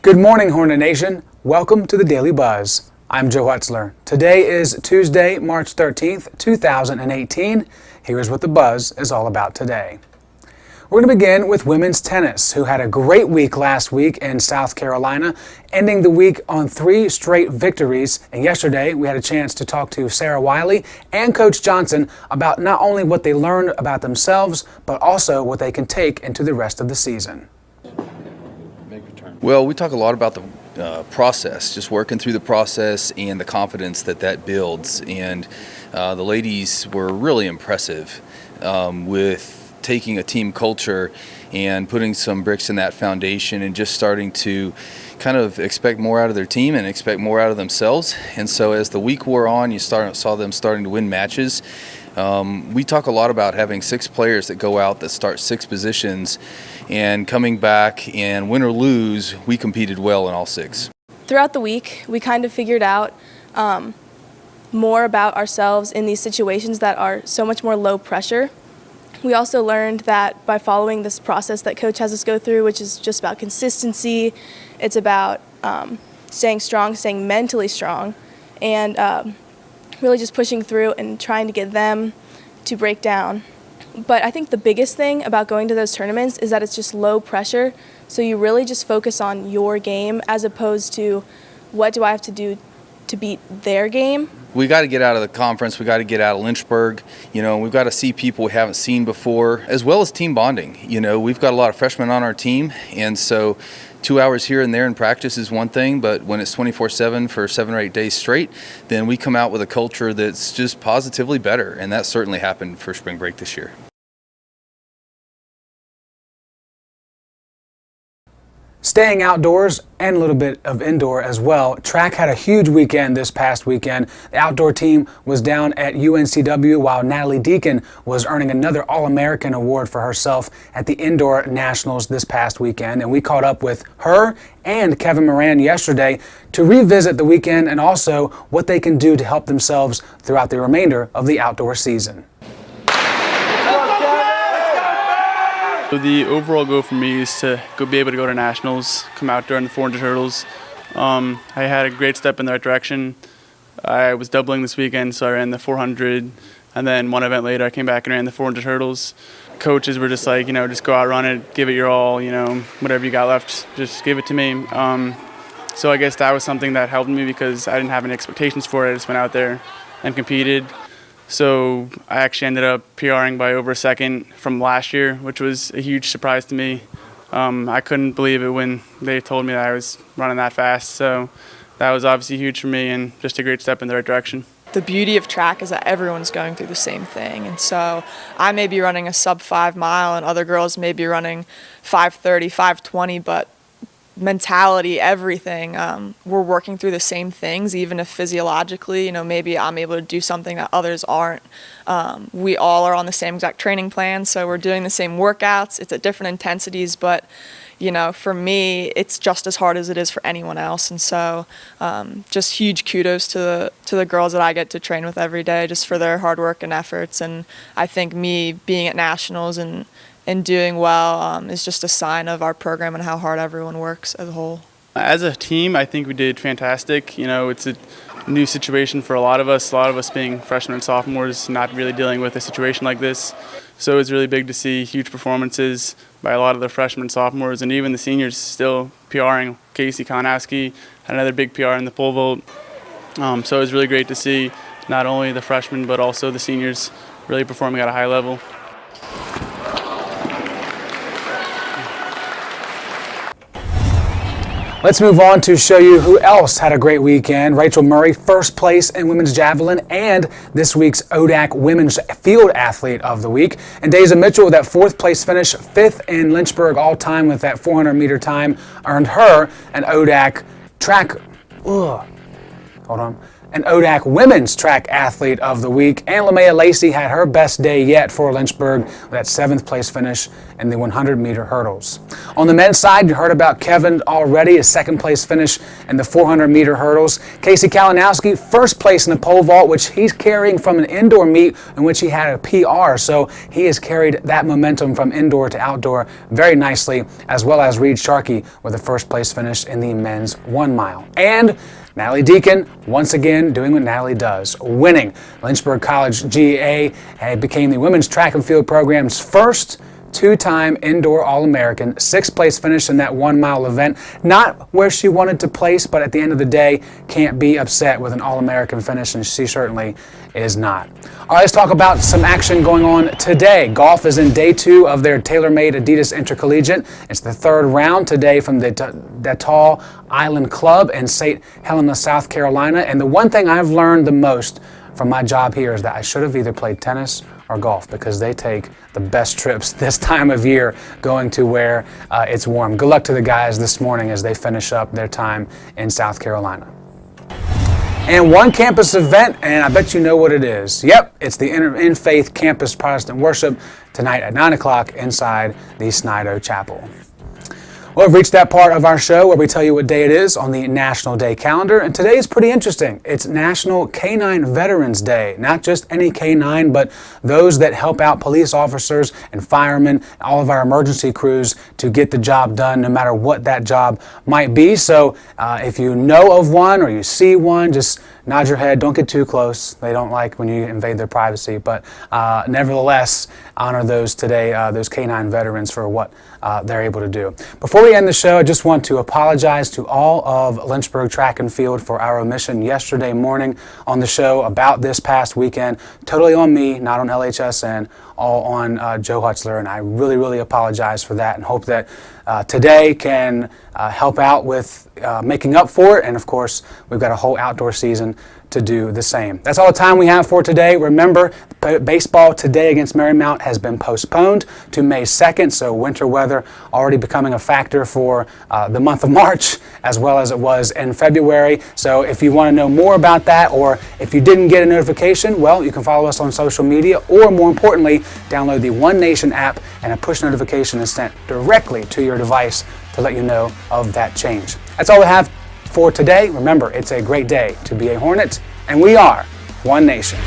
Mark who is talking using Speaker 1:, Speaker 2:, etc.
Speaker 1: Good morning, Hornet Nation. Welcome to the Daily Buzz. I'm Joe Hutzler. Today is Tuesday, March 13th, 2018. Here's what the Buzz is all about today. We're going to begin with women's tennis, who had a great week last week in South Carolina, ending the week on 3 straight victories. And yesterday, we had a chance to talk to Sarah Wiley and Coach Johnson about not only what they learned about themselves, but also what they can take into the rest of the season.
Speaker 2: Well, we talk a lot about the process, just working through the process and the confidence that builds. And the ladies were really impressive with taking a team culture and putting some bricks in that foundation and just starting to kind of expect more out of their team and expect more out of themselves. And so as the week wore on, you saw them starting to win matches. We talk a lot about having 6 players that go out that start 6 positions, and coming back and win or lose, we competed well in all 6.
Speaker 3: Throughout the week, we kind of figured out more about ourselves in these situations that are so much more low pressure. We also learned that by following this process that Coach has us go through, which is just about consistency, it's about staying strong, staying mentally strong, and really just pushing through and trying to get them to break down. But I think the biggest thing about going to those tournaments is that it's just low pressure, so you really just focus on your game as opposed to what do I have to do to beat their game.
Speaker 2: We got to get out of the conference. We got to get out of Lynchburg. We've got to see people we haven't seen before, as well as team bonding. We've got a lot of freshmen on our team, and so 2 hours here and there in practice is one thing, but when it's 24/7 for 7 or 8 days straight, then we come out with a culture that's just positively better, and that certainly happened for spring break this year.
Speaker 1: Staying outdoors and a little bit of indoor as well, track had a huge weekend this past weekend. The outdoor team was down at UNCW while Natalie Deacon was earning another All-American award for herself at the Indoor Nationals this past weekend. And we caught up with her and Kevin Moran yesterday to revisit the weekend and also what they can do to help themselves throughout the remainder of the outdoor season.
Speaker 4: So the overall goal for me is to be able to go to nationals, come out during the 400 hurdles. I had a great step in the right direction. I was doubling this weekend, so I ran the 400, and then one event later I came back and ran the 400 hurdles. Coaches were just like, just go out, run it, give it your all, whatever you got left, just give it to me. So I guess that was something that helped me because I didn't have any expectations for it. I just went out there and competed. So I actually ended up PRing by over a second from last year, which was a huge surprise to me. I couldn't believe it when they told me that I was running that fast. So that was obviously huge for me and just a great step in the right direction.
Speaker 5: The beauty of track is that everyone's going through the same thing. And so I may be running a sub 5 mile and other girls may be running 5:30, 5:20, but mentality, everything, we're working through the same things, even if physiologically, maybe I'm able to do something that others aren't. We all are on the same exact training plan, so we're doing the same workouts. It's at different intensities, but for me, it's just as hard as it is for anyone else. And so just huge kudos to the girls that I get to train with every day, just for their hard work and efforts. And I think me being at nationals and doing well is just a sign of our program and how hard everyone works as a whole.
Speaker 4: As a team, I think we did fantastic. It's a new situation for a lot of us being freshmen and sophomores, not really dealing with a situation like this. So it's really big to see huge performances by a lot of the freshmen and sophomores, and even the seniors still PRing. Casey Konowski had another big PR in the pole vault. So it was really great to see not only the freshmen but also the seniors really performing at a high level.
Speaker 1: Let's move on to show you who else had a great weekend. Rachel Murray, first place in women's javelin and this week's ODAC Women's Field Athlete of the Week. And Deja Mitchell, with that 4th place finish, 5th in Lynchburg all-time with that 400-meter time, earned her an ODAC track. an ODAC Women's Track Athlete of the Week. Annamayya Lacy had her best day yet for Lynchburg with that 7th place finish in the 100-meter hurdles. On the men's side, you heard about Kevin already, his 2nd place finish in the 400-meter hurdles. Casey Kalinowski, 1st place in the pole vault, which he's carrying from an indoor meet in which he had a PR. So he has carried that momentum from indoor to outdoor very nicely, as well as Reed Sharkey with a 1st place finish in the men's 1 mile. And Natalie Deacon, once again, doing what Natalie does, winning. Lynchburg College GA became the women's track and field program's first 2-time indoor All-American, 6th place finish in that 1 mile event. Not where she wanted to place, but at the end of the day, can't be upset with an All-American finish, and she certainly is not. All right, let's talk about some action going on today. Golf is in day 2 of their tailor-made Adidas Intercollegiate. It's the 3rd round today from the Detal Island Club in St. Helena, South Carolina. And the one thing I've learned the most from my job here is that I should have either played tennis or golf, because they take the best trips this time of year going to where it's warm. Good luck to the guys this morning as they finish up their time in South Carolina. And one campus event, and I bet you know what it is. Yep, it's the In Faith Campus Protestant Worship tonight at 9 o'clock inside the Snido Chapel. Well, we've reached that part of our show where we tell you what day it is on the National Day calendar, and today is pretty interesting. It's National Canine Veterans Day. Not just any canine, but those that help out police officers and firemen, all of our emergency crews to get the job done, no matter what that job might be. So if you know of one or you see one, just nod your head. Don't get too close. They don't like when you invade their privacy. But nevertheless, honor those today, those canine veterans, for what they're able to do. Before we end the show, I just want to apologize to all of Lynchburg Track and Field for our omission yesterday morning on the show about this past weekend. Totally on me, not on LHSN, all on Joe Hutzler, and I really, really apologize for that, and hope that today can help out with making up for it. And of course, we've got a whole outdoor season to do the same. That's all the time we have for today. Remember, baseball today against Marymount has been postponed to May 2nd, so winter weather already becoming a factor for the month of March, as well as it was in February. So if you want to know more about that, or if you didn't get a notification, well, you can follow us on social media, or more importantly, download the One Nation app, and a push notification is sent directly to your device to let you know of that change. That's all we have for today. Remember, it's a great day to be a Hornet, and we are One Nation.